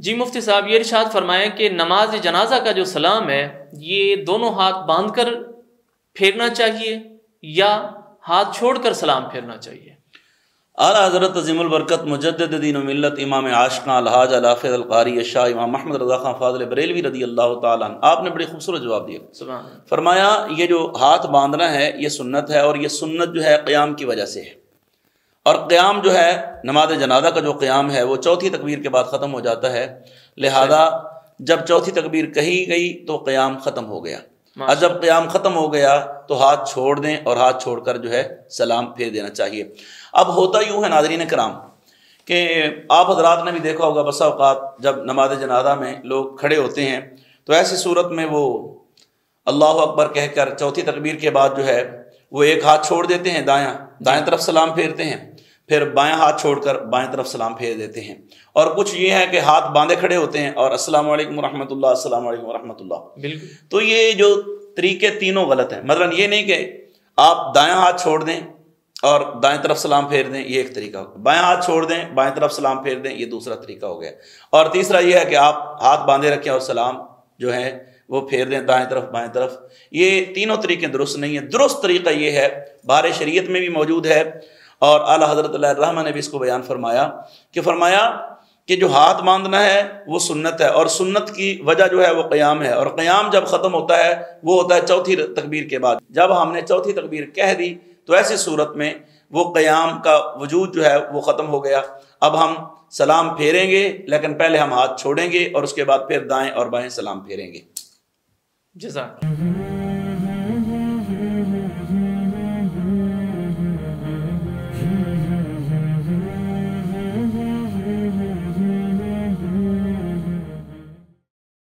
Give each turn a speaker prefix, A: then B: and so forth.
A: جی مفتی صاحب، یہ ارشاد فرمائیں کہ نماز جنازہ کا جو سلام ہے یہ دونوں ہاتھ باندھ کر پھیرنا چاہیے یا ہاتھ چھوڑ کر سلام پھیرنا چاہیے؟
B: اعلیٰ حضرت عظیم البرکت مجدد دین و ملت امام عاشقاں الحاج الحافظ القاری شاہ امام محمد رضا خان فاضل بریلوی رضی اللہ تعالیٰ عنہ، آپ نے بڑی خوبصورت جواب دیا.
A: سبحان اللہ.
B: فرمایا یہ جو ہاتھ باندھنا ہے یہ سنت ہے، اور یہ سنت جو ہے قیام کی وجہ سے ہے. اور قیام جو ہے نماز جنازہ کا جو قیام ہے وہ چوتھی تکبیر کے بعد ختم ہو جاتا ہے، لہذا جب چوتھی تکبیر کہی گئی تو قیام ختم ہو گیا. اور جب قیام ختم ہو گیا تو ہاتھ چھوڑ دیں اور ہاتھ چھوڑ کر جو ہے سلام پھیر دینا چاہیے. اب ہوتا یوں ہے ناظرین کرام کہ آپ حضرات نے بھی دیکھا ہوگا بسا اوقات جب نماز جنازہ میں لوگ کھڑے ہوتے ہیں تو ایسی صورت میں وہ اللہ اکبر کہہ کر چوتھی تکبیر کے بعد جو ہے وہ ایک ہاتھ چھوڑ دیتے ہیں، دائیں طرف سلام پھیرتے ہیں، پھر بائیں ہاتھ چھوڑ کر بائیں طرف سلام پھیر دیتے ہیں. اور کچھ یہ ہے کہ ہاتھ باندھے کھڑے ہوتے ہیں اور السلام علیکم ورحمۃ اللہ، السلام علیکم ورحمۃ اللہ.
A: بالکل.
B: تو یہ جو طریقے تینوں غلط ہیں. مثلا یہ نہیں کہ آپ دائیں ہاتھ چھوڑ دیں اور دائیں طرف سلام پھیر دیں، یہ ایک طریقہ ہو گیا. بائیں ہاتھ چھوڑ دیں بائیں طرف سلام پھیر دیں، یہ دوسرا طریقہ ہو گیا. اور تیسرا یہ ہے کہ آپ ہاتھ باندھے رکھیں اور سلام جو ہے وہ پھیر دیں دائیں طرف بائیں طرف. یہ تینوں طریقے درست نہیں ہیں. درست طریقہ یہ ہے، بار شریعت میں بھی موجود ہے اور اعلیٰ حضرت علیہ الرحمہ نے بھی اس کو بیان فرمایا کہ جو ہاتھ باندھنا ہے وہ سنت ہے، اور سنت کی وجہ جو ہے وہ قیام ہے. اور قیام جب ختم ہوتا ہے وہ ہوتا ہے چوتھی تکبیر کے بعد. جب ہم نے چوتھی تکبیر کہہ دی تو ایسی صورت میں وہ قیام کا وجود جو ہے وہ ختم ہو گیا. اب ہم سلام پھیریں گے لیکن پہلے ہم ہاتھ چھوڑیں گے اور اس کے بعد پھر دائیں اور بائیں سلام پھیریں گے.
A: جزاک